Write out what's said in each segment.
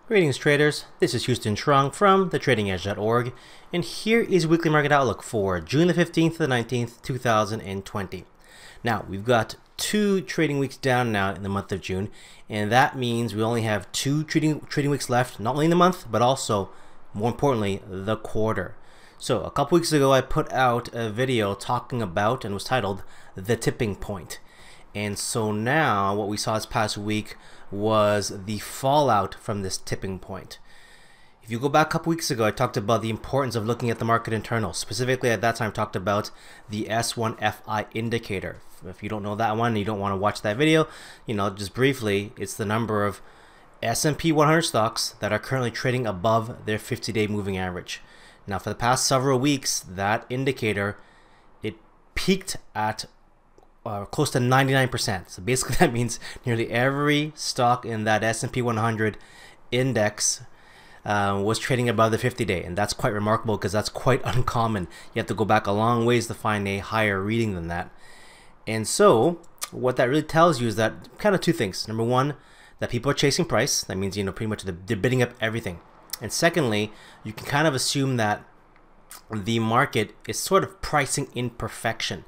Greetings traders, this is Houston Trung from thetradingedge.org, and here is weekly market outlook for June the 15th to the 19th, 2020. Now, we've got 2 trading weeks down now in the month of June, and that means we only have 2 trading weeks left, not only in the month, but also, more importantly, the quarter. So, a couple weeks ago, I put out a video talking about, and was titled, The Tipping Point. And so now, what we saw this past week was the fallout from this tipping point. If you go back a couple weeks ago, I talked about the importance of looking at the market internals. Specifically at that time, I talked about the S1FI indicator. If you don't know that one and you don't want to watch that video, just briefly, it's the number of S&P 100 stocks that are currently trading above their 50-day moving average. Now, for the past several weeks, that indicator, it peaked at close to 99%. So basically that means nearly every stock in that S&P 100 index was trading above the 50-day, and that's quite remarkable because that's quite uncommon. You have to go back a long ways to find a higher reading than that. And so what that really tells you is that kind of 2 things. Number one, that people are chasing price. That means pretty much they're bidding up everything. And secondly, you can kind of assume that the market is sort of pricing in perfection.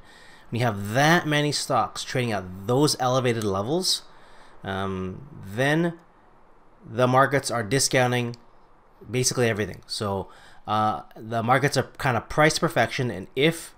When you have that many stocks trading at those elevated levels, then the markets are discounting basically everything. So the markets are kind of price perfection, and if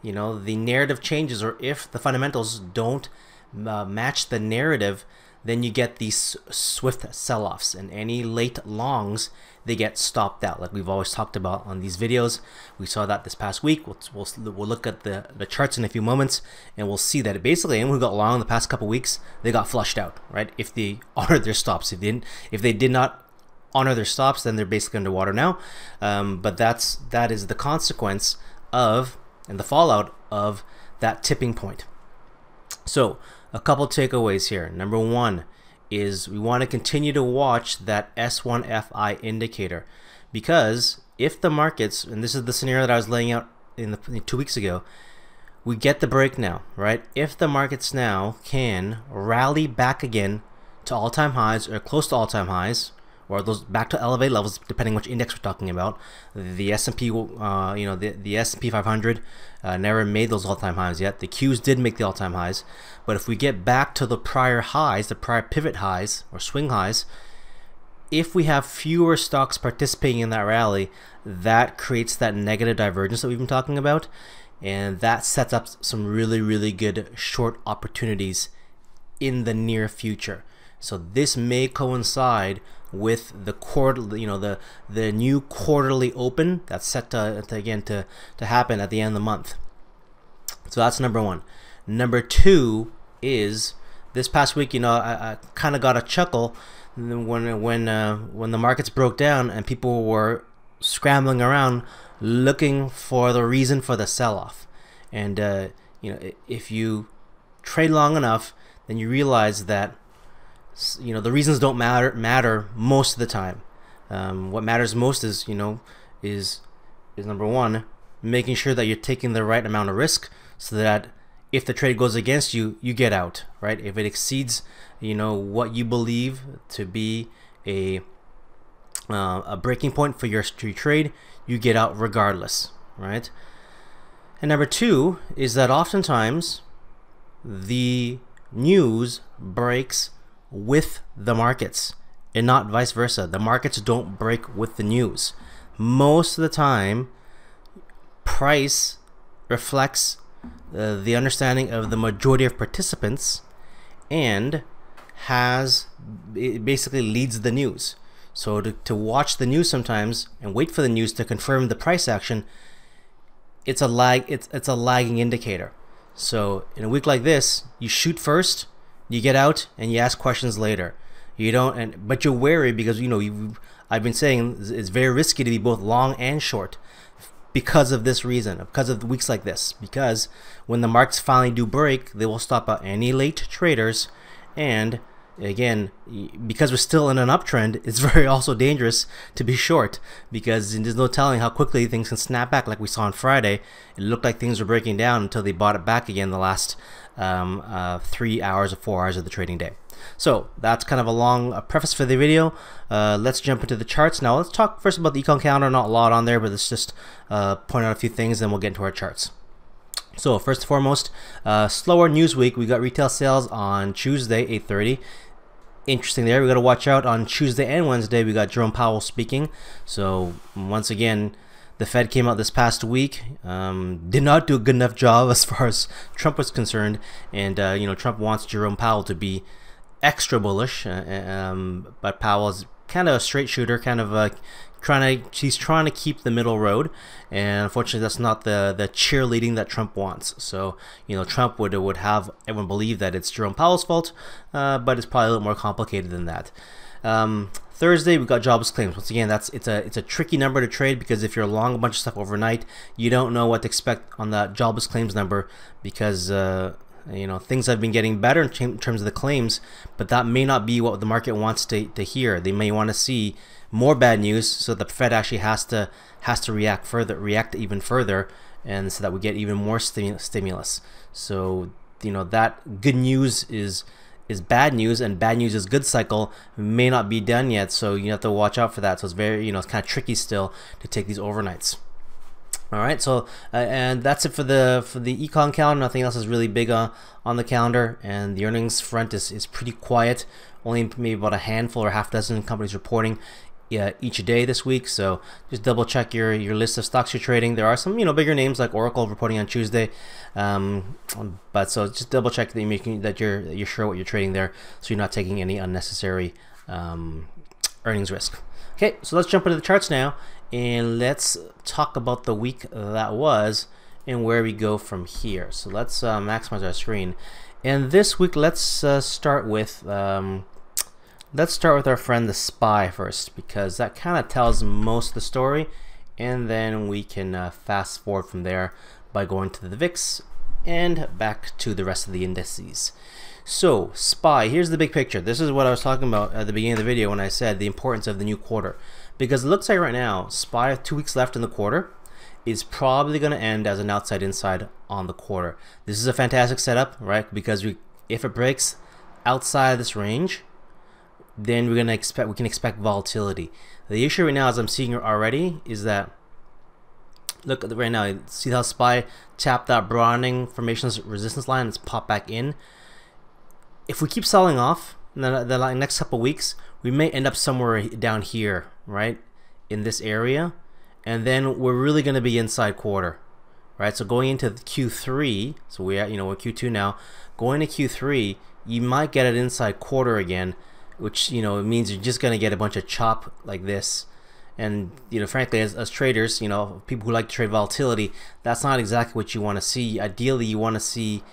the narrative changes, or if the fundamentals don't match the narrative, then you get these swift sell-offs, and any late longs, they get stopped out, like we've always talked about on these videos. We saw that this past week. We'll look at the charts in a few moments, and we'll see that basically anyone who got long in the past couple weeks, they got flushed out, right? If they honored their stops. If they did not honor their stops, then they're basically underwater now. But that is the consequence of, and the fallout of, that tipping point. So a couple takeaways here. Number one is we want to continue to watch that S1FI indicator, because if the markets, and this is the scenario that I was laying out in 2 weeks ago, we get the break now, right? If the markets now can rally back again to all-time highs or close to all-time highs, or those back to elevated levels, depending which index we're talking about. The S&P, the S&P 500 never made those all-time highs yet. The Qs did make the all-time highs, but if we get back to the prior highs, the prior pivot highs or swing highs, if we have fewer stocks participating in that rally, that creates that negative divergence that we've been talking about, and that sets up some really, really good short opportunities in the near future. So this may coincide with the quarterly, the new quarterly open that's set to happen at the end of the month. So that's number one. Number two is this past week, I kind of got a chuckle when the markets broke down and people were scrambling around looking for the reason for the sell-off. And if you trade long enough, then you realize that the reasons don't matter most of the time. What matters most is number one, making sure that you're taking the right amount of risk, so that if the trade goes against you, you get out, right? If it exceeds what you believe to be a breaking point for your trade, you get out regardless, right? And number two is that oftentimes the news breaks with the markets and not vice versa. The markets don't break with the news. Most of the time, price reflects the understanding of the majority of participants, and it basically leads the news. So to watch the news sometimes and wait for the news to confirm the price action, it's a lagging indicator. So in a week like this, you shoot first, you get out, and you ask questions later. But you're wary because I've been saying it's very risky to be both long and short because of this reason, because of weeks like this. Because when the markets finally do break, they will stop out any late traders, and again, because we're still in an uptrend, it's very also dangerous to be short, because there's no telling how quickly things can snap back. Like we saw on Friday, it looked like things were breaking down until they bought it back again the last 3 hours or 4 hours of the trading day. So that's kind of a long preface for the video. Let's jump into the charts. Now let's talk first about the econ calendar. Not a lot on there, but let's just point out a few things, then we'll get into our charts. So first and foremost, slower news week. We got retail sales on Tuesday, 8:30. Interesting there. We got to watch out on Tuesday and Wednesday. We got Jerome Powell speaking. So once again, the Fed came out this past week, did not do a good enough job as far as Trump was concerned, and you know, Trump wants Jerome Powell to be extra bullish, but Powell's kind of a straight shooter, kind of he's trying to keep the middle road, and unfortunately that's not the cheerleading that Trump wants. So you know, Trump would have everyone believe that it's Jerome Powell's fault, but it's probably a little more complicated than that. Thursday we got jobless claims. Once again, it's a tricky number to trade, because if you're long a bunch of stuff overnight, you don't know what to expect on that jobless claims number, because you know, things have been getting better in terms of the claims, but that may not be what the market wants to hear. They may want to see more bad news, so the Fed actually has to react even further, and so that we get even more stimulus. So you know, that good news is bad news, and bad news is good cycle may not be done yet, so you have to watch out for that. So it's very, you know, it's kind of tricky still to take these overnights. All right, so and that's it for the econ calendar. Nothing else is really big on the calendar, and the earnings front is pretty quiet. Only maybe about a handful or half dozen companies reporting each day this week. So just double check your list of stocks you're trading. There are some, you know, bigger names like Oracle reporting on Tuesday, but so just double check that you're sure what you're trading there, so you're not taking any unnecessary earnings risk. Okay, so let's jump into the charts now, and let's talk about the week that was and where we go from here. So let's maximize our screen, and this week let's start with our friend the SPY first, because that kind of tells most of the story, and then we can fast forward from there by going to the VIX and back to the rest of the indices. So SPY, here's the big picture. This is what I was talking about at the beginning of the video when I said the importance of the new quarter, because it looks like right now SPY, 2 weeks left in the quarter, is probably going to end as an outside inside on the quarter. This is a fantastic setup, right? Because if it breaks outside of this range, then we can expect volatility. The issue right now, as I'm seeing already, is that look right now. See how SPY tapped that broadening formations resistance line? It's popped back in. If we keep selling off in the next couple weeks, we may end up somewhere down here, right, in this area, and then we're really going to be inside quarter, right? So going into Q3, so we're Q2 now. Going to Q3, you might get an inside quarter again, which, you know, it means you're just going to get a bunch of chop like this. And, you know, frankly, as traders, you know, people who like to trade volatility, that's not exactly what you want to see. Ideally, you want to see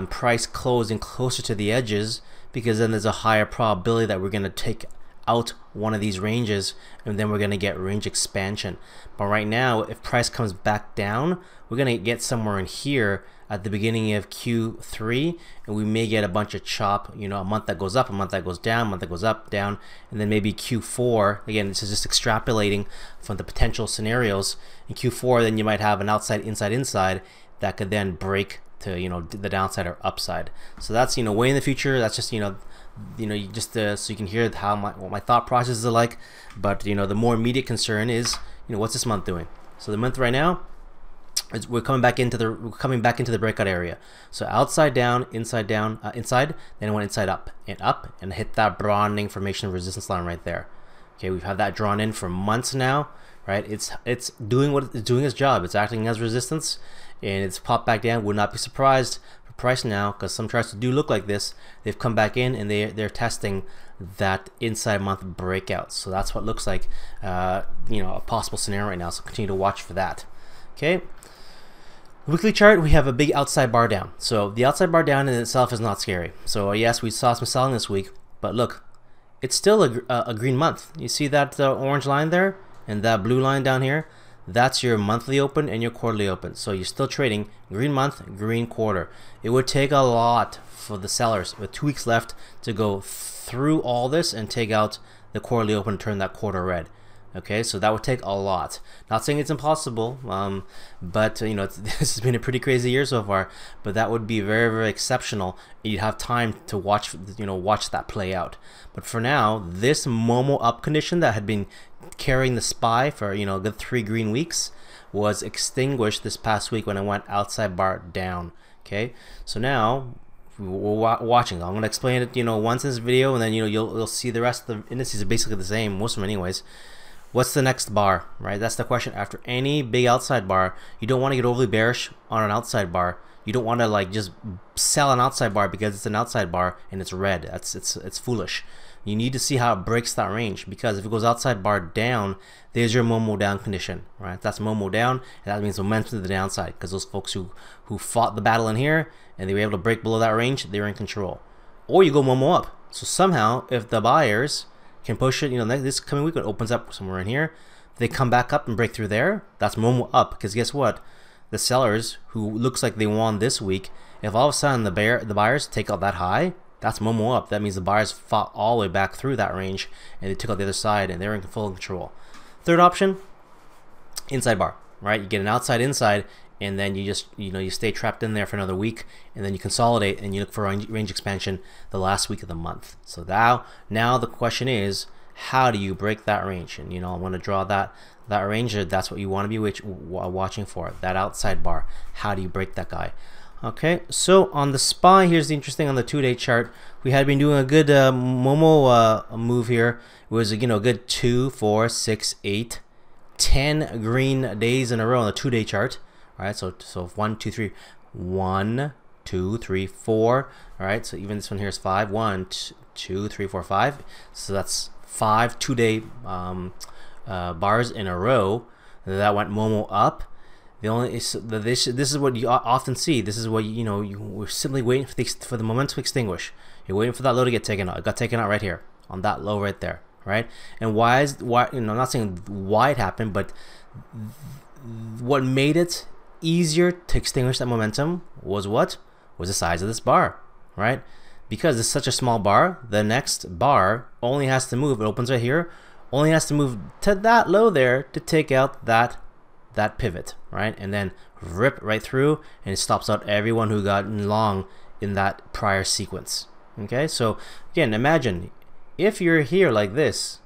price closing closer to the edges, because then there's a higher probability that we're going to take out one of these ranges, and then we're going to get range expansion. But right now, if price comes back down, we're going to get somewhere in here at the beginning of Q3, and we may get a bunch of chop, you know, a month that goes up, a month that goes down, a month that goes up, down, and then maybe Q4, again, this is just extrapolating from the potential scenarios. In Q4, then you might have an outside, inside that could then break to, you know, the downside or upside. So that's, you know, way in the future. That's just, you just so you can hear what my thought processes are like. But, you know, the more immediate concern is, you know, what's this month doing? So the month right now, we're coming back into the breakout area. So outside down, inside, then it went inside up, and hit that broadening formation resistance line right there. Okay, we've had that drawn in for months now, right? It's doing its job. It's acting as resistance, and it's popped back down. Would not be surprised for price now, because some charts do look like this. They've come back in, and they're testing that inside month breakout. So that's what looks like, you know, a possible scenario right now. So continue to watch for that. Okay. Weekly chart, we have a big outside bar down. So the outside bar down in itself is not scary. So yes, we saw some selling this week, but look, it's still a green month. You see that orange line there and that blue line down here? That's your monthly open and your quarterly open. So you're still trading green month, green quarter. It would take a lot for the sellers with 2 weeks left to go through all this and take out the quarterly open and turn that quarter red. Okay, so that would take a lot. Not saying it's impossible, but you know, this has been a pretty crazy year so far. But that would be very, very exceptional. You'd have time to watch, you know, watch that play out. But for now, this Momo up condition that had been carrying the SPY for, you know, a good 3 green weeks was extinguished this past week when it went outside bar down. Okay, so now we're watching. I'm going to explain it, you know, once in this video, and then, you know, you'll see the rest of the indices are basically the same, most of them anyways. What's the next bar, right? That's the question. After any big outside bar, you don't want to get overly bearish on an outside bar. You don't want to like just sell an outside bar because it's an outside bar and it's red. It's foolish. You need to see how it breaks that range, because if it goes outside bar down, there's your Momo down condition, right? That's Momo down, and that means momentum to the downside, because those folks who fought the battle in here and they were able to break below that range, they're in control. Or you go Momo up. So somehow, if the buyers can push it, you know, this coming week, it opens up somewhere in here, they come back up and break through there, that's Momo up. Because guess what, the sellers who looks like they won this week, if all of a sudden the buyers take out that high, that's Momo up. That means the buyers fought all the way back through that range and they took out the other side and they're in full control. Third option, inside bar, right? You get an outside inside, and then you just, you know, you stay trapped in there for another week, and then you consolidate and you look for range expansion the last week of the month. So now the question is, how do you break that range? And you know, I want to draw that range. That's what you want to be watching for, that outside bar. How do you break that guy? Okay, so on the SPY, here's the interesting on the 2-day chart. We had been doing a good Momo move here. It was, you know, a good 2, 4, 6, 8, 10 green days in a row on the 2-day chart. All right, so 1, 2, 3, 1, 2, 3, 4. All right, so even this one here is 5. 1, 2, 3, 4, 5. So that's 5 2-day bars in a row that went Momo up. The only this is what you often see. This is what you know. We're simply waiting for the momentum to extinguish. You're waiting for that low to get taken out. It got taken out right here on that low right there, right? And why you know, I'm not saying why it happened, but what made it easier to extinguish that momentum was the size of this bar, right? Because it's such a small bar, the next bar only has to move. It opens right here, only has to move to that low there to take out that pivot, right? And then rip right through, and it stops out everyone who got long in that prior sequence. Okay, so again, imagine if you're here like this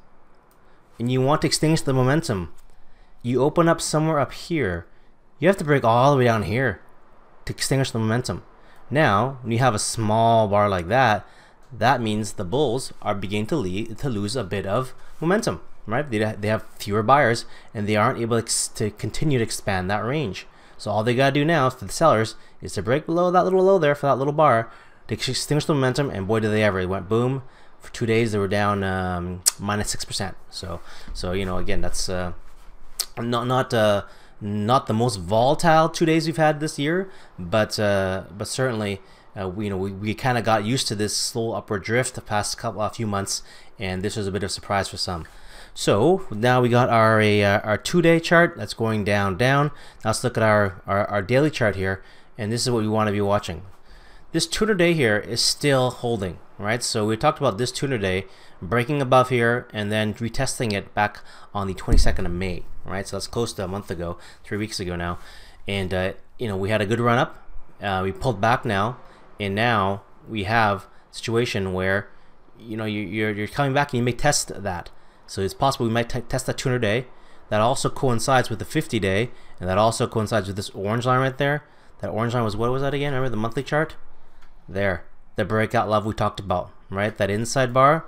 and you want to extinguish the momentum, you open up somewhere up here, you have to break all the way down here to extinguish the momentum. Now, when you have a small bar like that, that means the bulls are beginning to lose a bit of momentum, right? They have fewer buyers, and they aren't able to continue to expand that range. So all they gotta do now for the sellers is to break below that little low there for that little bar to extinguish the momentum, and boy did they ever. It went boom. For 2 days they were down -6%. So you know, again, that's not the most volatile 2 days we've had this year, but certainly we kind of got used to this slow upward drift the past few months, and this was a bit of a surprise for some. So now we got our 2-day chart that's going down. Now let's look at our daily chart here, and this is what we want to be watching. This 200-day here is still holding, right? So we talked about this 200-day breaking above here and then retesting it back on the 22nd of May, right? So that's close to a month ago, 3 weeks ago now. And you know, we had a good run up. We pulled back now, and now we have a situation where, you know, you're coming back and you may test that. So it's possible we might test that 200-day. That also coincides with the 50-day, and that also coincides with this orange line right there. That orange line was, what was that again? Remember the monthly chart? There, the breakout level we talked about, right? That inside bar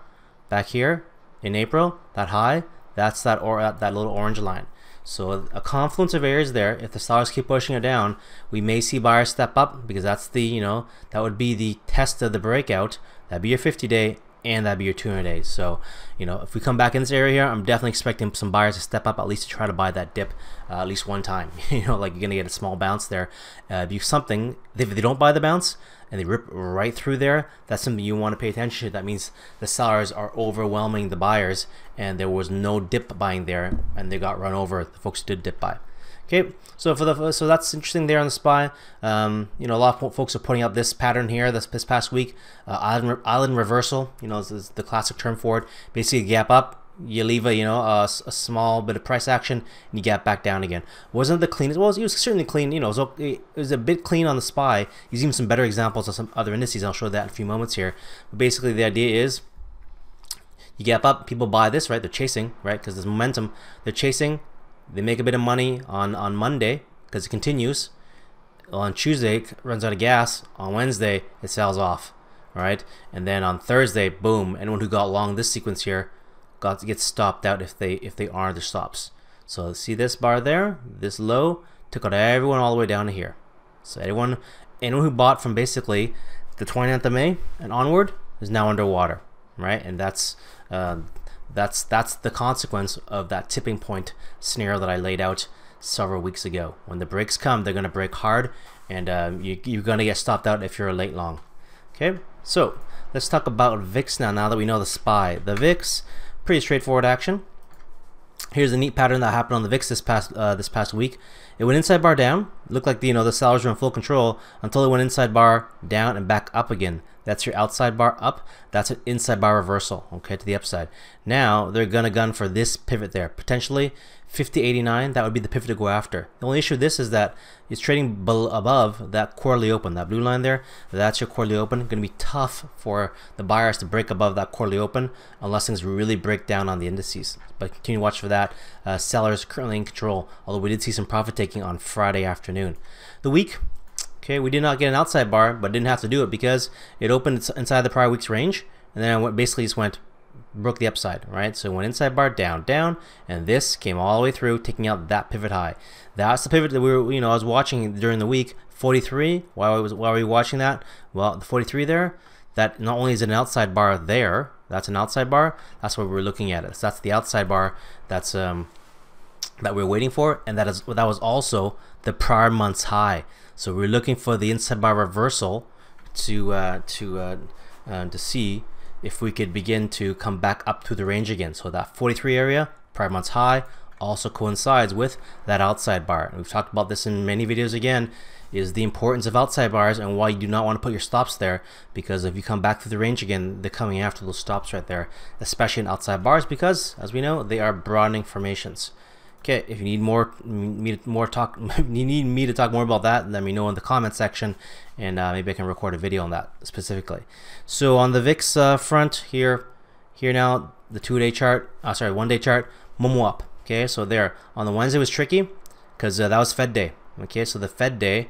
back here in April, that high, that's that little orange line. So a confluence of areas there. If the sellers keep pushing it down, we may see buyers step up, because that's the, you know, that would be the test of the breakout. That'd be your 50-day, and that'd be your 200 days. So, you know, if we come back in this area here, I'm definitely expecting some buyers to step up, at least to try to buy that dip at least one time. You know, like you're gonna get a small bounce there. If they don't buy the bounce and they rip right through there, that's something you want to pay attention to. That means the sellers are overwhelming the buyers, and there was no dip buying there, and they got run over, the folks who did dip buy. Okay, so so that's interesting there on the SPY. You know, a lot of folks are putting out this pattern here this past week, island reversal. You know, this is the classic term for it. Basically, gap up, you leave a a small bit of price action, and you get back down again. Wasn't the cleanest? Well, it was certainly clean. It was a bit clean on the SPY. There's even some better examples of some other indices. I'll show that in a few moments here. But basically, the idea is you gap up, people buy this, right? They're chasing, right? Because there's momentum. They're chasing. They make a bit of money on Monday because it continues. On Tuesday, it runs out of gas. On Wednesday, it sells off. All right, and then on Thursday, boom! Anyone who got long this sequence here got to get stopped out if they aren't their stops. So see this bar there, this low took out everyone all the way down to here. So anyone who bought from basically the 29th of May and onward is now underwater, right? And that's the consequence of that tipping point scenario that I laid out several weeks ago. When the breaks come, they're going to break hard, and you're going to get stopped out if you're a late long. Okay, so let's talk about VIX now that we know the SPY. The VIX, pretty straightforward action. Here's a neat pattern that happened on the VIX this past week. It went inside bar down. Looked like the sellers were in full control until it went inside bar down and back up again. That's your outside bar up. That's an inside bar reversal, okay, to the upside. Now they're gonna gun for this pivot there, potentially 50.89. That would be the pivot to go after. The only issue with this is that it's trading above that quarterly open, that blue line there. That's your quarterly open. Going to be tough for the buyers to break above that quarterly open unless things really break down on the indices. But continue to watch for that. Sellers currently in control, although we did see some profit taking on Friday afternoon. The week. Okay, we did not get an outside bar, but didn't have to do it because it opened inside the prior week's range, and then it basically just broke the upside, right? So it went inside bar down, down, and this came all the way through, taking out that pivot high. That's the pivot that we were, I was watching during the week. 43. Why were we watching that? Well, the 43 there, that not only is it an outside bar there, that's an outside bar. That's what we're looking at. So that's the outside bar. That's that we're waiting for, and that was also the prior month's high. So we're looking for the inside bar reversal to see if we could begin to come back up to the range again. So that 43 area, prior month's high, also coincides with that outside bar. And we've talked about this in many videos again, is the importance of outside bars and why you do not want to put your stops there, because if you come back to the range again, they're coming after those stops right there, especially in outside bars, because as we know, they are broadening formations. Okay, if you need me to talk more about that, let me know in the comment section, and maybe I can record a video on that specifically. So on the VIX front here now, the 2-day chart, 1-day chart, Momo up. Okay, so there on the Wednesday was tricky because that was Fed day. Okay, so the Fed day,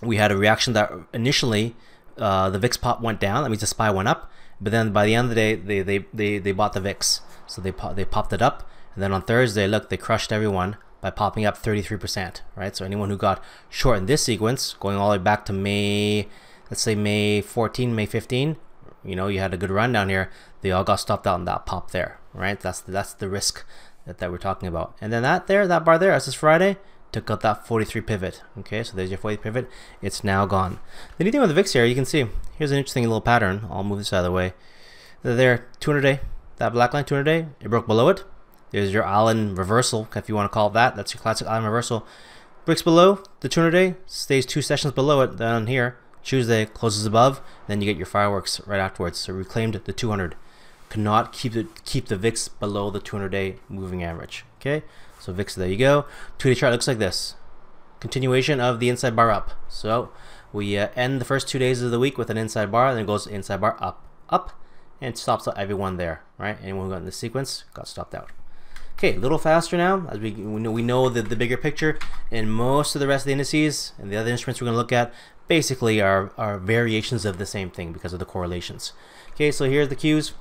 we had a reaction that initially the VIX pop went down. That means the SPY went up, but then by the end of the day, they bought the VIX, so they popped it up. And then on Thursday, look, they crushed everyone by popping up 33%, right? So anyone who got short in this sequence, going all the way back to May, let's say May 14, May 15, you had a good run down here. They all got stopped out in that pop there, right? That's the risk that we're talking about. And then that bar there, as this Friday, took out that 43 pivot. Okay, so there's your 43 pivot. It's now gone. The neat thing with the VIX here, you can see, here's an interesting little pattern. I'll move this out of the way. There, 200-day, that black line, 200-day, it broke below it. There's your Allen reversal, if you want to call it that. That's your classic Allen reversal. Breaks below the 200-day, stays 2 sessions below it. Then here, Tuesday closes above. Then you get your fireworks right afterwards. So reclaimed the 200. Could not keep the VIX below the 200-day moving average. Okay, so VIX, there you go. 2-day chart looks like this. Continuation of the inside bar up. So we end the first 2 days of the week with an inside bar, then it goes inside bar up, up, and stops out everyone there. Right? Anyone who got in this sequence got stopped out. Okay, a little faster now, as we know the bigger picture, and most of the rest of the indices and the other instruments we're going to look at basically are variations of the same thing because of the correlations. Okay, so here's the Qs.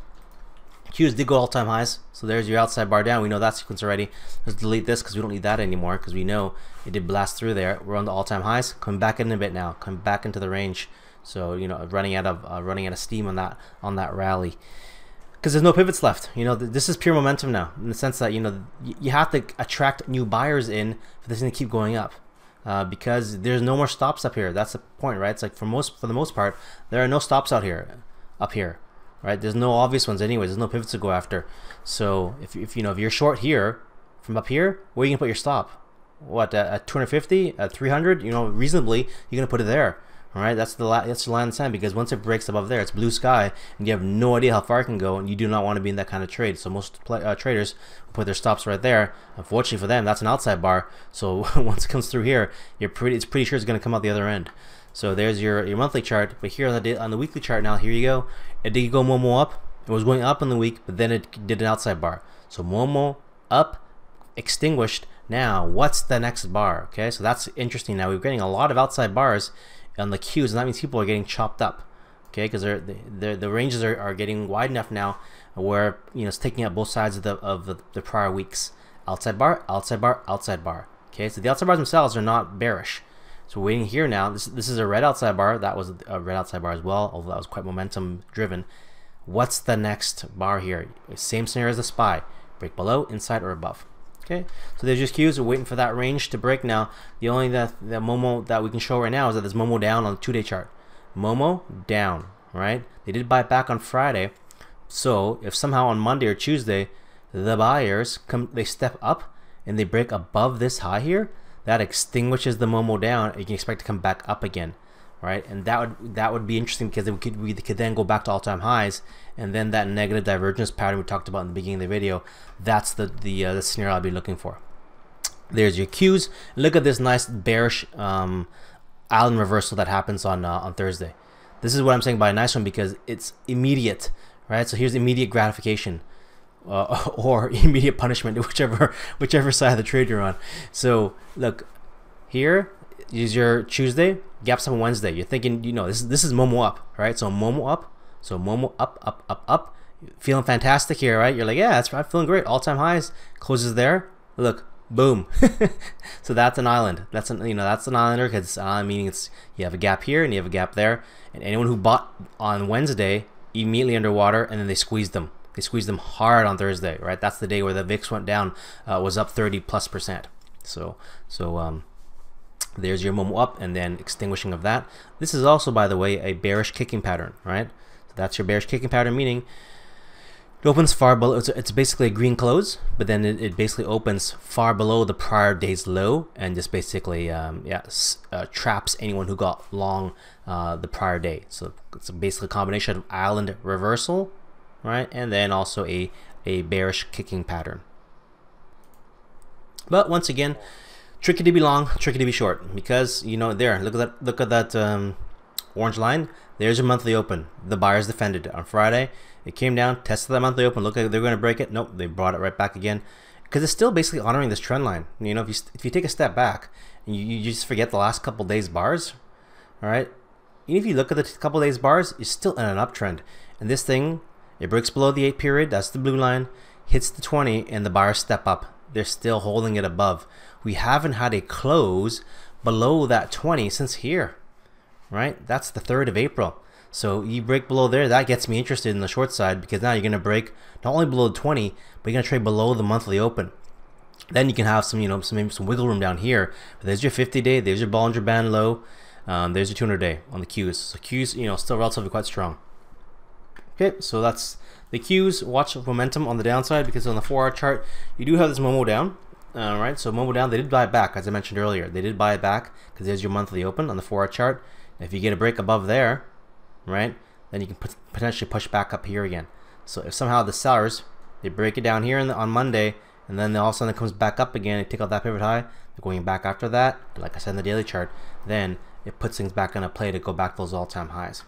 Qs did go all-time highs, so there's your outside bar down. We know that sequence already. Let's delete this because we don't need that anymore, because we know it did blast through there. We're on the all-time highs. Coming back in a bit now. Coming back into the range. So running out of steam on that rally. Because there's no pivots left. This is pure momentum now, in the sense that you have to attract new buyers in for this thing to keep going up, because there's no more stops up here. That's the point, right? It's like for the most part, there are no stops up here, right? There's no obvious ones anyways. There's no pivots to go after. So if you're short here from up here, where are you gonna put your stop? What, at 250, at 300? Reasonably, you're gonna put it there. All right, that's the line in the sand, because once it breaks above there, it's blue sky, and you have no idea how far it can go, and you do not want to be in that kind of trade. So most traders put their stops right there. Unfortunately for them, that's an outside bar. So once it comes through here, it's pretty sure it's going to come out the other end. So there's your monthly chart. But here on the weekly chart now, here you go. It did go Momo up. It was going up in the week, but then it did an outside bar. So Momo up, extinguished. Now what's the next bar? Okay, so that's interesting. Now we're getting a lot of outside bars on the Qs, and that means people are getting chopped up, okay, because the ranges are getting wide enough now where, you know, it's taking up both sides of the prior weeks. Outside bar, outside bar, outside bar. Okay, so the outside bars themselves are not bearish. So we're waiting here now. This is a red outside bar. That was a red outside bar as well, although that was quite momentum driven. What's the next bar here? Same scenario as the SPY. Break below, inside, or above. Okay, so there's just Qs. We're waiting for that range to break now. The only the Momo that we can show right now is that there's Momo down on the 2-day chart. Momo down, right? They did buy back on Friday. So if somehow on Monday or Tuesday the buyers they step up and they break above this high here, that extinguishes the Momo down. You can expect to come back up again, right? And that would be interesting, because we could then go back to all-time highs, and then that negative divergence pattern we talked about in the beginning of the video, that's the scenario I'll be looking for. There's your Qs. Look at this nice bearish island reversal that happens on Thursday. This is what I'm saying by a nice one, because it's immediate, right? So here's immediate gratification, or immediate punishment, whichever side of the trade you're on. So look, here is your Tuesday, gaps up on Wednesday. You're thinking, you know, this is Momo up, right? So Momo up, so Momo up, up, up, up. Feeling fantastic here, right? You're like, yeah, I'm feeling great. All-time highs, closes there. Look, boom. So that's an island. That's an islander, because meaning it's, you have a gap here and you have a gap there, and anyone who bought on Wednesday immediately underwater, and then they squeezed them. They squeezed them hard on Thursday, right? That's the day where the VIX went down, was up 30+%. So there's your Momo up, and then extinguishing of that. This is also, by the way, a bearish kicking pattern, right? So that's your bearish kicking pattern, meaning it opens far below. It's basically a green close, but then it basically opens far below the prior day's low, and just basically traps anyone who got long the prior day. So it's basically a combination of island reversal, right, and then also a bearish kicking pattern. But once again, tricky to be long, tricky to be short, because, you know, there, look at that orange line. There's your monthly open. The buyers defended it on Friday. It came down, tested that monthly open. Look like they're going to break it. Nope, they brought it right back again, because it's still basically honoring this trend line. You know, if you take a step back and you just forget the last couple days bars, all right, even if you look at the couple days bars, you're still in an uptrend. And this thing, it breaks below the 8 period. That's the blue line. Hits the 20, and the buyers step up. They're still holding it above. We haven't had a close below that 20 since here, right? That's the 3rd of April. So you break below there, that gets me interested in the short side, because now you're going to break not only below the 20, but you're going to trade below the monthly open. Then you can have some, you know, maybe some wiggle room down here. But there's your 50-day, there's your Bollinger Band low, there's your 200-day on the Qs. So Qs, you know, still relatively quite strong. Okay, so that's the Qs. Watch momentum on the downside, because on the 4-hour chart, you do have this Momo down. Right, so Momo down, they did buy it back, as I mentioned earlier. They did buy it back, because there's your monthly open on the 4-hour chart. And if you get a break above there, right, then you can potentially push back up here again. So if somehow the sellers, they break it down here on Monday, and then all of a sudden it comes back up again, they take out that pivot high, they're going back after that, like I said in the daily chart, then it puts things back into play to go back to those all-time highs.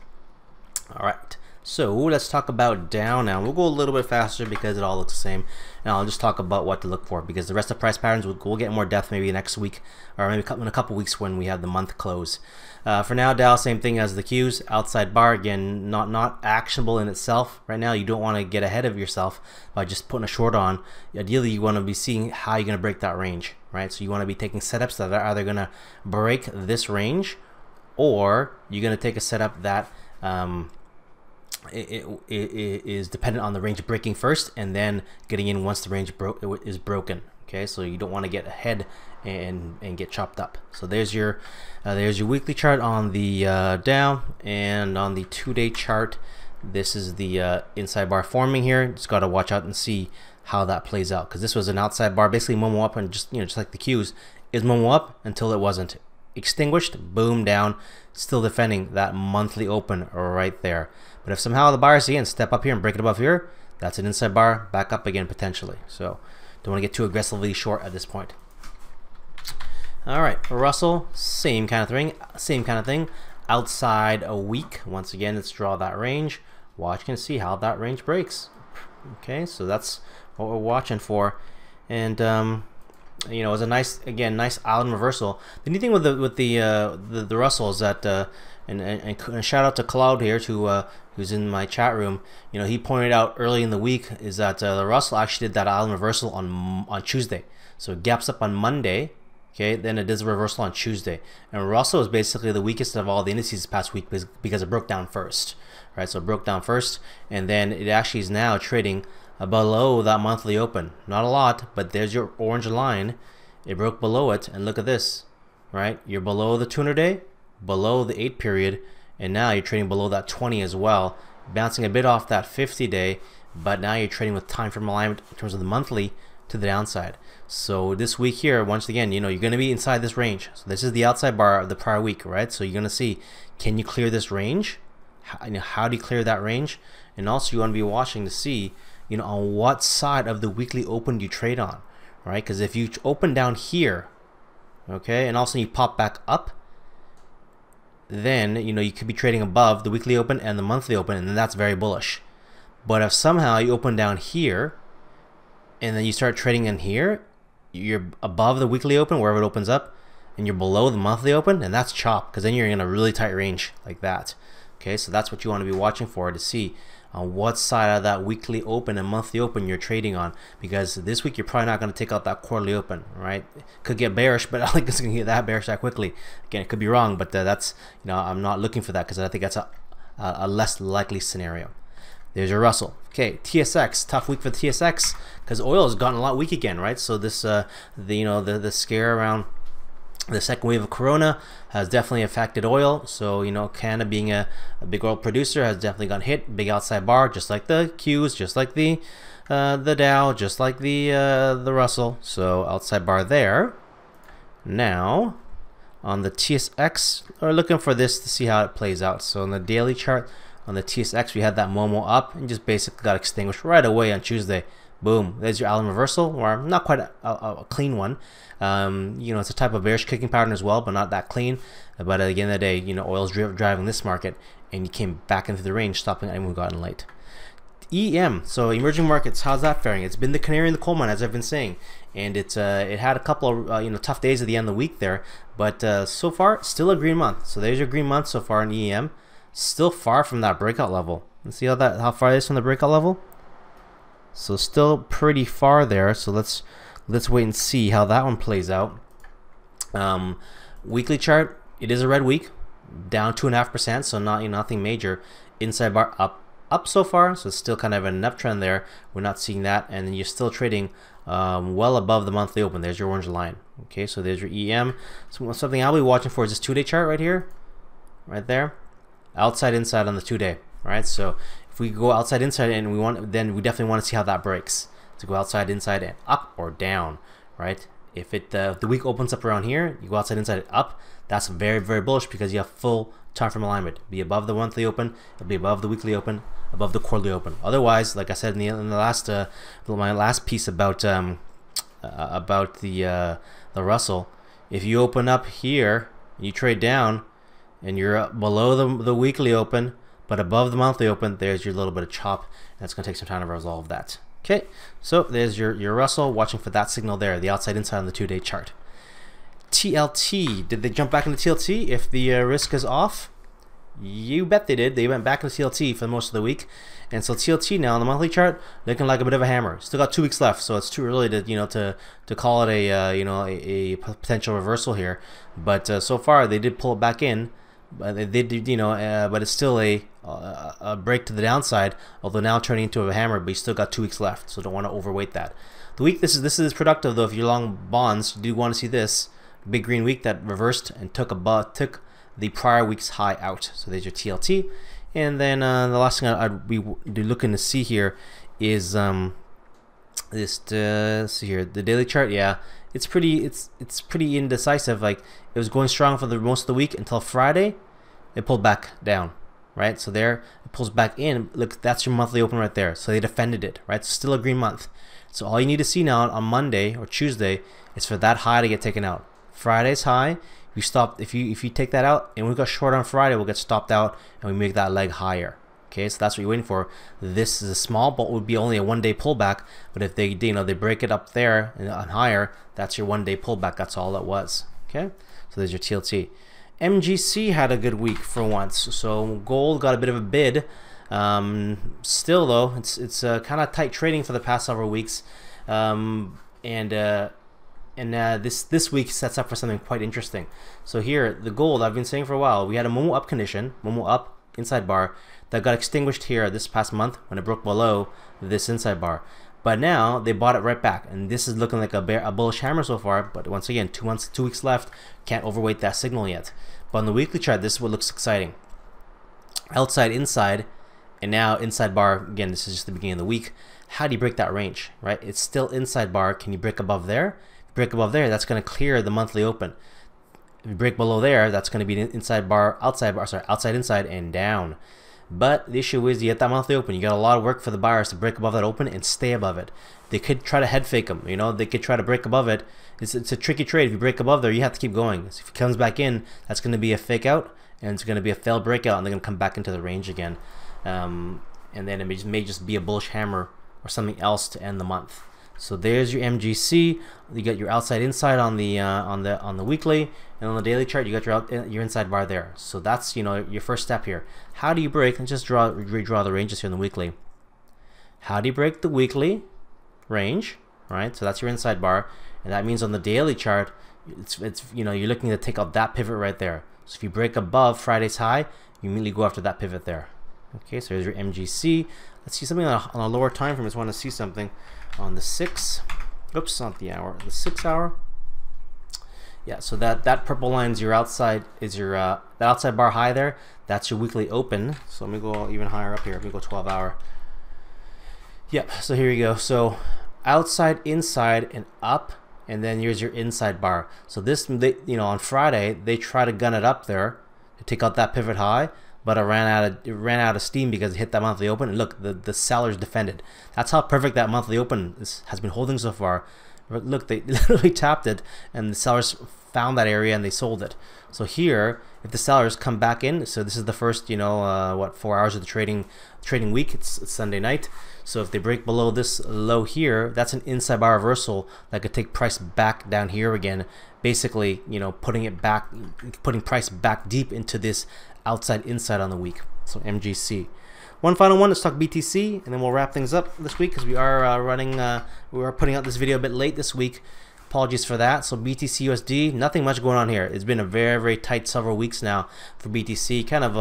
All right, so let's talk about down now. We'll go a little bit faster because it all looks the same, and I'll just talk about what to look for, because the rest of price patterns we'll get more depth maybe next week, or maybe in a couple weeks when we have the month close. For now, Dow, same thing as the Qs. Outside bar, again, not actionable in itself right now. You don't want to get ahead of yourself by just putting a short on. Ideally, you want to be seeing how you're going to break that range, right? So you want to be taking setups that are either going to break this range, or you're going to take a setup that it is dependent on the range breaking first, and then getting in once the range is broken. Okay, so you don't want to get ahead and get chopped up. So there's your weekly chart on the Dow, and on the 2-day chart, this is the inside bar forming here. Just got to watch out and see how that plays out, because this was an outside bar, basically Momo up, and just like the Qs, is Momo up until it wasn't. extinguished, boom, down, still defending that monthly open right there. But if somehow the buyers again step up here and break it above here, that's an inside bar, back up again potentially. So don't want to get too aggressively short at this point. All right, Russell, same kind of thing. Outside a week, once again, let's draw that range. Watch and see how that range breaks. Okay, so that's what we're watching for. And you know, it was a nice island reversal. The neat thing with the Russell is that and shout out to Cloud here who's in my chat room. You know, he pointed out early in the week is that the Russell actually did that island reversal on Tuesday. So it gaps up on Monday. Okay, then it does a reversal on Tuesday. And Russell is basically the weakest of all the indices this past week because it broke down first. Right, so it broke down first, and then it actually is now trading below that monthly open. Not a lot, but there's your orange line. It broke below it, and look at this. Right, you're below the 200-day, below the 8 period, and now you're trading below that 20 as well, bouncing a bit off that 50-day, but now you're trading with time frame alignment in terms of the monthly to the downside. So this week here, once again, you know, you're going to be inside this range. So this is the outside bar of the prior week, right? So you're going to see, can you clear this range? How do you clear that range? And also you want to be watching to see, you know, on what side of the weekly open do you trade on, right? Because if you open down here, okay, and also you pop back up, then, you know, you could be trading above the weekly open and the monthly open, and then that's very bullish. But if somehow you open down here and then you start trading in here, you're above the weekly open wherever it opens up, and you're below the monthly open, and that's chop, because then you're in a really tight range like that. Okay, so that's what you want to be watching for, to see on what side of that weekly open and monthly open you're trading on, because this week you're probably not going to take out that quarterly open, right? Could get bearish, but I don't think it's going to get that bearish that quickly. Again, it could be wrong, but that's, you know, I'm not looking for that because I think that's a less likely scenario. There's your Russell. Okay, TSX, tough week for the TSX because oil has gotten a lot weak again, right? So this, the scare around the second wave of Corona has definitely affected oil. So, you know, Canada being a big oil producer has definitely gotten hit. Big outside bar, just like the Qs, just like the Dow, just like the Russell. So outside bar there. Now on the TSX, we're looking for this to see how it plays out. So on the daily chart on the TSX, we had that Momo up and just basically got extinguished right away on Tuesday. Boom, there's your island reversal, or not quite a clean one. You know, it's a type of bearish kicking pattern as well, but not that clean. But at the end of the day, you know, oil's driving this market, and you came back into the range, stopping and we gotten late. EM, so emerging markets, how's that faring? It's been the canary in the coal mine, as I've been saying, and it had a couple of tough days at the end of the week there, but so far still a green month. So there's your green month so far in EM. Still far from that breakout level. Let's see how far it is from the breakout level. So still pretty far there. So let's wait and see how that one plays out. Weekly chart, it is a red week, down 2.5%, so nothing major. Inside bar up so far, so it's still kind of an uptrend there. We're not seeing that, and then you're still trading well above the monthly open. There's your orange line. Okay, so there's your EM. So something I'll be watching for is this 2-day chart right here, right there. Outside inside on the 2-day. Right, so if we go outside inside and then we definitely want to see how that breaks, to go outside inside and up or down. Right, if the week opens up around here, you go outside inside and up, that's very, very bullish because you have full time frame alignment. Be above the monthly open, it'll be above the weekly open, above the quarterly open. Otherwise, like I said in the last my last piece about the Russell, if you open up here and you trade down and you're below the weekly open but above the monthly open, there's your little bit of chop. That's going to take some time to resolve that. Okay, so there's your Russell, watching for that signal there, the outside inside on the 2-day chart. TLT, did they jump back into TLT if the risk is off? You bet they did. They went back into TLT for most of the week, and so TLT now on the monthly chart looking like a bit of a hammer. Still got 2 weeks left, so it's too early to to call it a potential reversal here. But so far they did pull it back in. But they did, but it's still a break to the downside, although now turning into a hammer. But you still got 2 weeks left, so don't want to overweight that. The week this is productive though. If you're long bonds, you do want to see this big green week that reversed and took the prior week's high out. So there's your TLT, and then the last thing I'd be looking to see here is see here, the daily chart. Yeah, it's pretty indecisive. Like, it was going strong for the most of the week until Friday. It pulled back down, right? So there it pulls back in. Look, that's your monthly open right there. So they defended it, right? It's still a green month. So all you need to see now on Monday or Tuesday is for that high to get taken out. Friday's high, you stop. If you take that out and we got short on Friday, we'll get stopped out and we make that leg higher. Okay, so that's what you're waiting for. This is a small, but would be only a 1 day pullback. But if they they break it up there and higher, that's your 1 day pullback. That's all it was. Okay, so there's your TLT. MGC had a good week for once. So gold got a bit of a bid. Still though, it's kind of tight trading for the past several weeks. This week sets up for something quite interesting. So here, the gold, I've been saying for a while, we had a Momo up condition, Momo up inside bar, that got extinguished here this past month when it broke below this inside bar. But now they bought it right back, and this is looking like a bullish hammer so far. But once again, 2 weeks left, can't overweight that signal yet. But on the weekly chart, this is what looks exciting. Outside, inside, and now inside bar. Again, this is just the beginning of the week. How do you break that range, right? It's still inside bar. Can you break above there? Break above there, that's going to clear the monthly open. If you break below there, that's going to be inside bar, outside bar, sorry, outside, inside, and down. But the issue is, you get that monthly open, you got a lot of work for the buyers to break above that open and stay above it. They could try to head fake them, they could try to break above it. It's a tricky trade. If you break above there, you have to keep going. So if it comes back in, that's going to be a fake out, and it's going to be a failed breakout, and they're going to come back into the range again. And then it may just be a bullish hammer or something else to end the month. So there's your MGC. You got your outside inside on the weekly, and on the daily chart you got your inside bar there. So that's your first step here. How do you break? And just redraw the ranges here in the weekly. How do you break the weekly range? Right. So that's your inside bar, and that means on the daily chart, it's you're looking to take out that pivot right there. So if you break above Friday's high, you immediately go after that pivot there. Okay. So here's your MGC. Let's see something on a lower time frame. I just want to see something on the 6. Oops, not the hour. The 6 hour. Yeah. So that purple line is your outside. That outside bar high there. That's your weekly open. So let me go even higher up here. Let me go 12 hour. Yep. So here you go. So outside, inside, and up, and then here's your inside bar. So this, on Friday they try to gun it up there to take out that pivot high. But it ran out of steam because it hit that monthly open. And look, the sellers defended. That's how perfect that monthly open has been holding so far. Look, they literally tapped it, and the sellers found that area and they sold it. So here, if the sellers come back in, so this is the first 4 hours of the trading week. It's Sunday night. So if they break below this low here, that's an inside bar reversal that could take price back down here again. Basically, putting price back deep into this outside inside on the week. So MGC. One final one, let's talk BTC, and then we'll wrap things up this week because we are putting out this video a bit late this week. Apologies for that. So BTC USD, nothing much going on here. It's been a very, very tight several weeks now for BTC. Kind of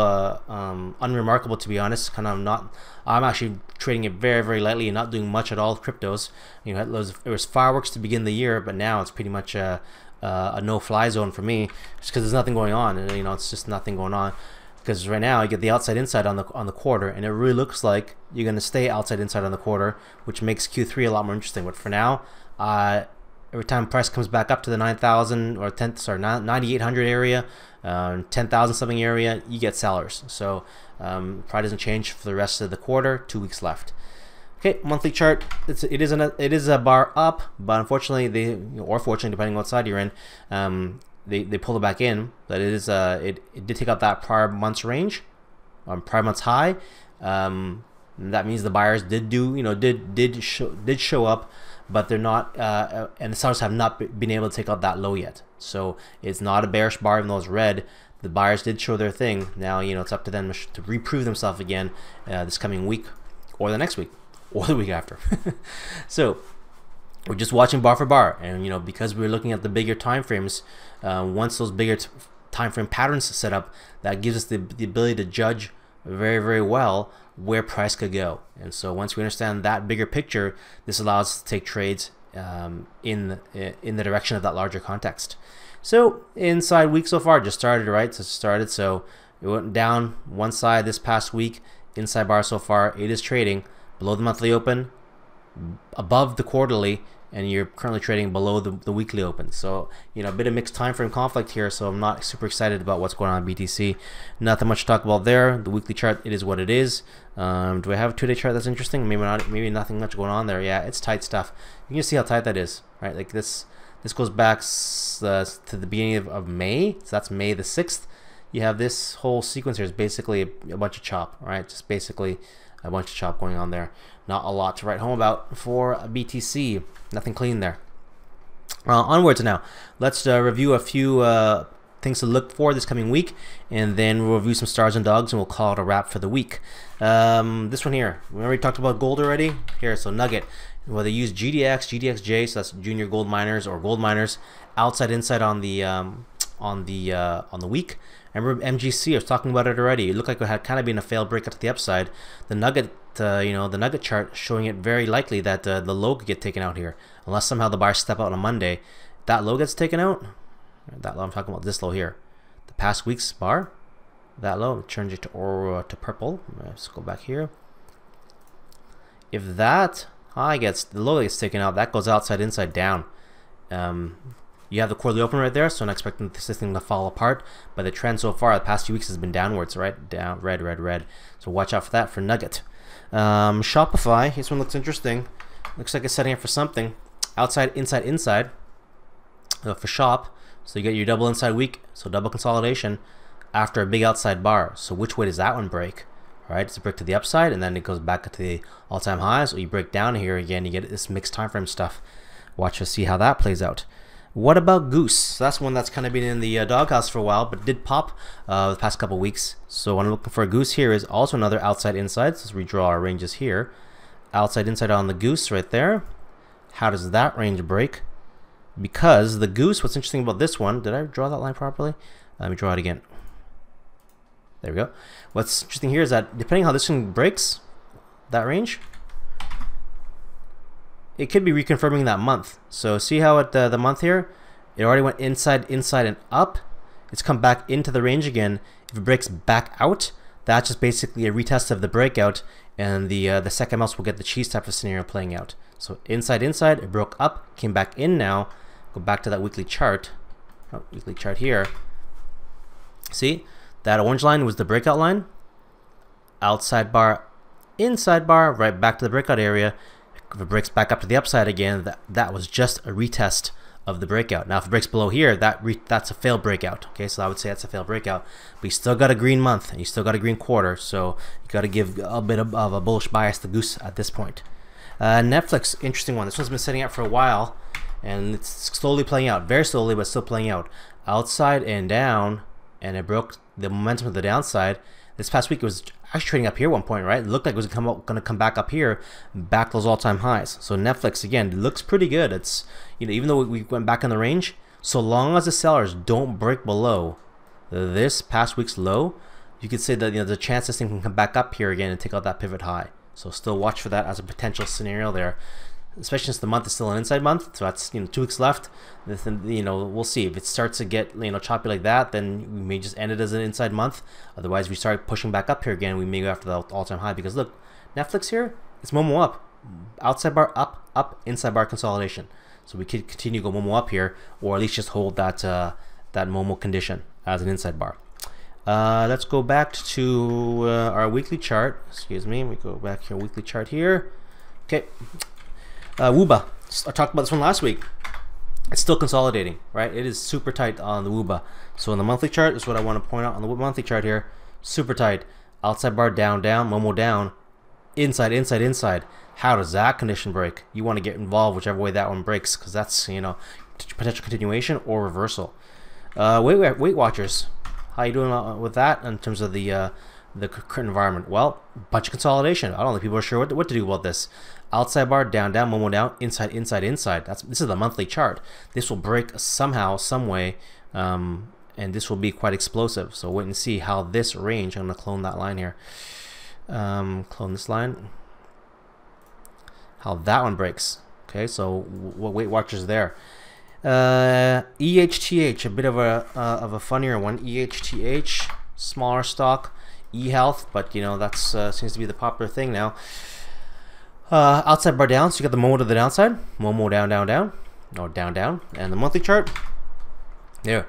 unremarkable, to be honest. I'm actually trading it very, very lightly and not doing much at all with cryptos. It was fireworks to begin the year, but now it's pretty much a no-fly zone for me, just because there's nothing going on. And it's just nothing going on. Because right now you get the outside inside on the quarter, and it really looks like you're going to stay outside inside on the quarter, which makes Q3 a lot more interesting. But for now, every time price comes back up to the 9,000 or 9,800 area, 10,000 something area, you get sellers. So probably doesn't change for the rest of the quarter. 2 weeks left. Okay, monthly chart. It is a bar up, but unfortunately, or fortunately, depending on what side you're in, they pulled it back in. But it did take out that prior month's range, prior month's high. That means the buyers did show up, but they're not, and the sellers have not been able to take out that low yet. So it's not a bearish bar, even though it's red. The buyers did show their thing. Now it's up to them to reprove themselves again this coming week, or the next week, or the week after. So we're just watching bar for bar, and because we're looking at the bigger time frames, once those bigger time frame patterns set up, that gives us the ability to judge very, very well where price could go. And so once we understand that bigger picture, this allows us to take trades in the direction of that larger context. So inside week so far just started, right? So it went down one side this past week. Inside bar so far, it is trading below the monthly open, above the quarterly, and you're currently trading below the weekly open. So, you know, a bit of mixed time frame conflict here, so I'm not super excited about what's going on in BTC. Nothing much to talk about there. The weekly chart, it is what it is. Do I have a 2-day chart that's interesting? Maybe not. Maybe nothing much going on there. Yeah, it's tight stuff. You can see how tight that is, right? Like this goes back to the beginning of May. So that's May the 6th. You have this whole sequence here is basically a bunch of chop, right? Just basically a bunch of chop going on there. Not a lot to write home about for BTC. Nothing clean there. Onwards now. Let's review a few things to look for this coming week, and then we'll review some stars and dogs, and we'll call it a wrap for the week. This one here, we already talked about gold already. Here, so Nugget, whether you use GDX, GDXJ, so that's junior gold miners or gold miners, outside, inside on the week. I remember MGC, I was talking about it already. It looked like it had kind of been a failed breakout to the upside. The Nugget, you know, the Nugget chart showing it very likely that the low could get taken out here, unless somehow the buyers step out on a Monday. That low gets taken out. That low, I'm talking about this low here, the past week's bar. That low turns it to purple. Let's go back here. If that high gets, the low gets taken out, that goes outside, inside, down. You have the quarterly open right there, so I'm not expecting this thing to fall apart. But the trend so far the past few weeks has been downwards, right? Down, red, red, red. So watch out for that for Nugget. Shopify, this one looks interesting. Looks like it's setting up for something. Outside, inside, inside. For Shop, so you get your double inside week, so double consolidation after a big outside bar. So which way does that one break? All right, it's a break to the upside, and then it goes back to the all-time highs. Or you break down here again, you get this mixed time frame stuff. Watch us see how that plays out. What about Goose? So that's one that's kind of been in the doghouse for a while, but did pop the past couple weeks. So what I'm looking for a Goose here is also another outside inside. So let's redraw our ranges here. Outside inside on the Goose right there. How does that range break? Because the Goose, what's interesting about this one, did I draw that line properly? Let me draw it again. There we go. What's interesting here is that depending how this one breaks, that range, it could be reconfirming that month. So see how at the month here, it already went inside, inside, and up. It's come back into the range again. If it breaks back out, that's just basically a retest of the breakout, and the second mouse will get the cheese type of scenario playing out. So inside, inside, it broke up, came back in now. Go back to that weekly chart. Weekly chart here. See, that orange line was the breakout line. Outside bar, inside bar, right back to the breakout area. If it breaks back up to the upside again, that was just a retest of the breakout. Now, if it breaks below here, that's a failed breakout. Okay, so I would say that's a failed breakout. But you still got a green month, and you still got a green quarter, so you got to give a bit of a bullish bias to Goose at this point. Netflix, interesting one. This one's been setting up for a while, and it's slowly playing out, very slowly, but still playing out. Outside and down, and it broke the momentum of the downside. This past week it was actually trading up here at one point, right? It looked like it was going to come back up here, back those all-time highs. So Netflix, again, looks pretty good. It's, you know, even though we went back in the range, so long as the sellers don't break below this past week's low, you could say that, you know, the chance this thing can come back up here again and take out that pivot high. So still watch for that as a potential scenario there, especially since the month is still an inside month. So that's, you know, 2 weeks left. Then, you know, we'll see if it starts to get, you know, choppy like that, then we may just end it as an inside month. Otherwise, we start pushing back up here again, we may go after the all-time high, because look, Netflix here, it's Momo up, outside bar up, up, inside bar consolidation. So we could continue to go Momo up here, or at least just hold that that Momo condition as an inside bar. Let's go back to our weekly chart. Excuse me, we go back here, weekly chart here. Okay. WUBA, I talked about this one last week. It's still consolidating, right? It is super tight on the WUBA. So in the monthly chart, this is what I want to point out on the monthly chart here. Super tight. Outside bar down, down, Momo down. Inside, inside, inside. How does that condition break? You want to get involved whichever way that one breaks, because that's, you know, potential continuation or reversal. Weight Watchers, how you doing with that in terms of the current environment? Well, bunch of consolidation. I don't think people are sure what to do about this. Outside bar down, down, Momo down, inside, inside, inside. This is the monthly chart. This will break somehow, some way, and this will be quite explosive. So wait and see how this range. I'm gonna clone that line here. Clone this line. How that one breaks. Okay, so what Weight Watchers there? EHTH, a bit of a funnier one. EHTH, smaller stock. eHealth, but you know that's seems to be the popular thing now. Outside bar down, so you got the Momo to the downside, Momo down, down, down, or down, down, and the monthly chart there,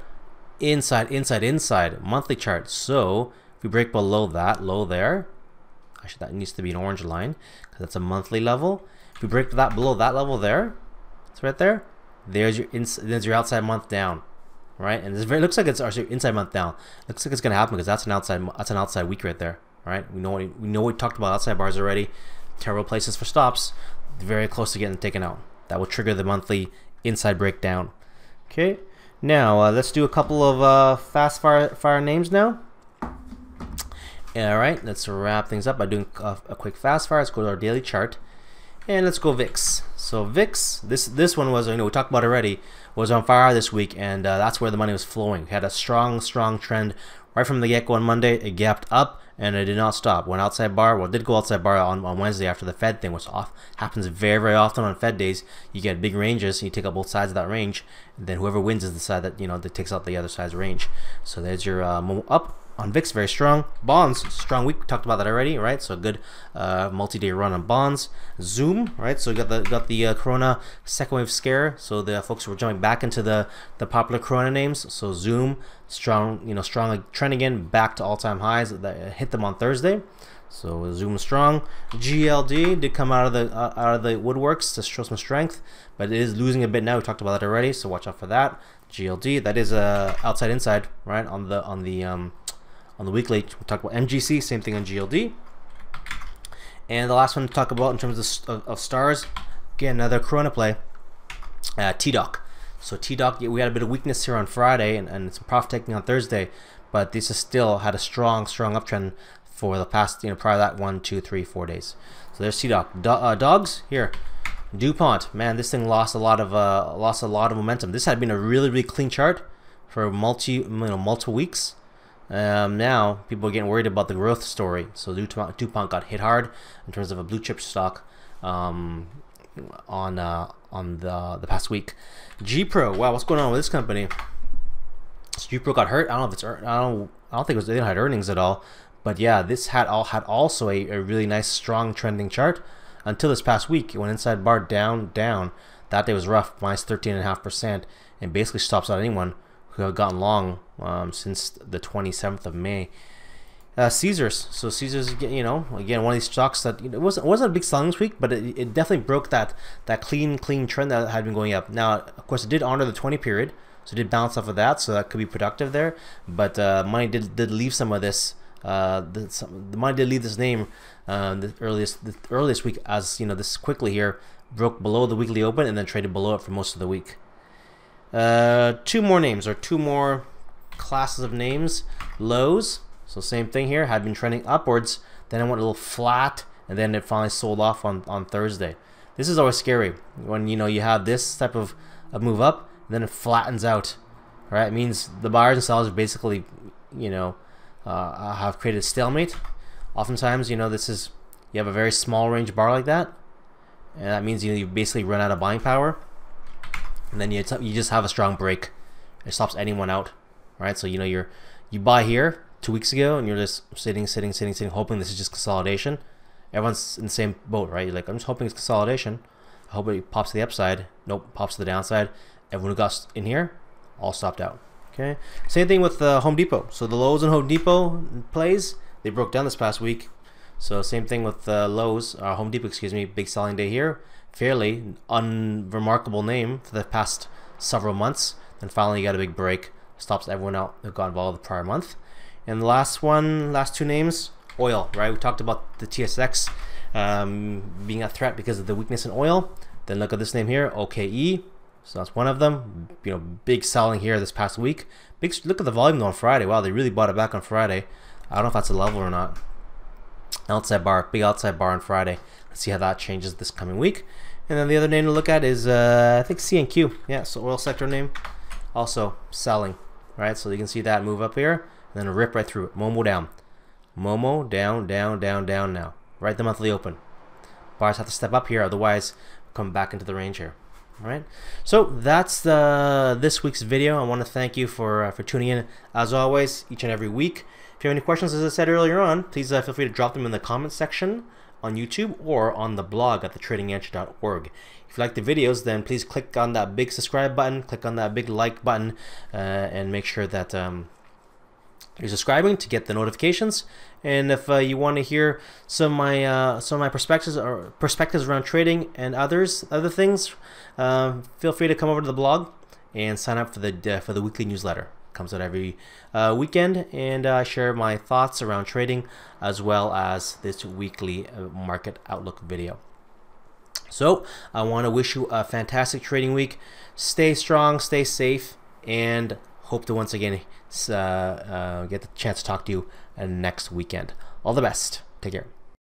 inside, inside, inside, monthly chart. So if we break below that low there, actually that needs to be an orange line because that's a monthly level. If we break that below that level there, it's right there. There's your outside month down, right? And it looks like it's our inside month down. Looks like it's gonna happen because that's an outside week right there, right? We know we talked about outside bars already. Terrible places for stops. Very close to getting taken out. That will trigger the monthly inside breakdown. Okay. Now let's do a couple of fast fire names now. All right, let's wrap things up by doing a quick fast fire. Let's go to our daily chart, and let's go VIX. So VIX, this one was, we talked about already, was on fire this week, and that's where the money was flowing. Had a strong trend right from the get-go on Monday. It gapped up, and it did not stop. Went outside bar. Well, it did go outside bar on Wednesday after the Fed thing was off. Happens very often on Fed days. You get big ranges, and you take out both sides of that range, and then whoever wins is the side that that takes out the other side's range. So there's your up on VIX, very strong. Bonds, strong week. We talked about that already, right? So a good multi-day run on bonds. Zoom, right? So you got the Corona second wave scare. So the folks were jumping back into the popular Corona names. So Zoom, strong, strong trend again, back to all-time highs. That hit them on Thursday. So Zoom strong. GLD did come out of the woodworks to show some strength, but it is losing a bit now. We talked about that already, so watch out for that. GLD, that is outside inside, right? On the weekly, we talked about MGC, same thing on GLD. And the last one to talk about in terms of stars, again, another Corona play, TDOC. So TDOC, we had a bit of weakness here on Friday and some profit taking on Thursday, but this has still had a strong uptrend for the past, prior to that 1, 2, 3, 4 days. So there's TDOC. Dogs here. DuPont, man, this thing lost a lot of momentum. This had been a really clean chart for multiple weeks. Now people are getting worried about the growth story. So DuPont got hit hard in terms of a blue chip stock on the past week. G-Pro, wow, what's going on with this company? So G-Pro got hurt. I don't know if it's I don't think they didn't have earnings at all. But yeah, this had also a really nice strong trending chart until this past week. It went inside bar down. That day was rough, minus 13.5%, and basically stops out anyone who have gotten long since the 27th of May. Caesars. So Caesars, again, one of these stocks that it wasn't a big selling this week, but it definitely broke that clean trend that had been going up. Now, of course, it did honor the 20 period, so it did bounce off of that, so that could be productive there. But money did leave some of this. The money did leave this name the earliest week, as this quickly here broke below the weekly open and then traded below it for most of the week. Two more names, or two more classes of names. Lowe's, so same thing here, had been trending upwards, then it went a little flat, and then it finally sold off on Thursday. This is always scary when you have this type of move up, and then it flattens out, right? It means the buyers and sellers basically have created a stalemate. Oftentimes, this is, you have a very small range bar like that, and that means you basically run out of buying power, and then you just have a strong break. It stops anyone out, right? So you buy here 2 weeks ago, and you're just sitting, hoping this is just consolidation. Everyone's in the same boat, right? You're like, I'm just hoping it's consolidation. I hope it pops to the upside. Nope, pops to the downside. Everyone who got in here all stopped out. Okay, same thing with Home Depot. So the Lowe's and Home Depot plays, they broke down this past week. So same thing with Home Depot, excuse me, big selling day here. Fairly unremarkable name for the past several months. Then finally you got a big break, stops everyone out who got involved the prior month. And the last two names, oil, right? We talked about the TSX being a threat because of the weakness in oil. Then look at this name here, OKE. So that's one of them. Big selling here this past week. Look at the volume though on Friday. Wow, they really bought it back on Friday. I don't know if that's a level or not. Outside bar, big outside bar on Friday. Let's see how that changes this coming week. And then the other name to look at is I think CNQ. Yeah, so oil sector name, also selling, right? So you can see that move up here and then rip right through it. Momo down, Momo down now. Right, the monthly open. Buyers have to step up here, otherwise come back into the range here. All right, so that's this week's video. I want to thank you for tuning in as always each and every week. If you have any questions, as I said earlier on, please feel free to drop them in the comment section on YouTube or on the blog at thetradingedge.org. If you like the videos, then please click on that big subscribe button, click on that big like button, and make sure that you're subscribing to get the notifications. And if you want to hear some of my perspectives around trading and other things, feel free to come over to the blog and sign up for the weekly newsletter. It comes out every weekend, and I share my thoughts around trading as well as this weekly market outlook video. So I want to wish you a fantastic trading week. Stay strong, stay safe, and hope to once again get the chance to talk to you next weekend. All the best. Take care.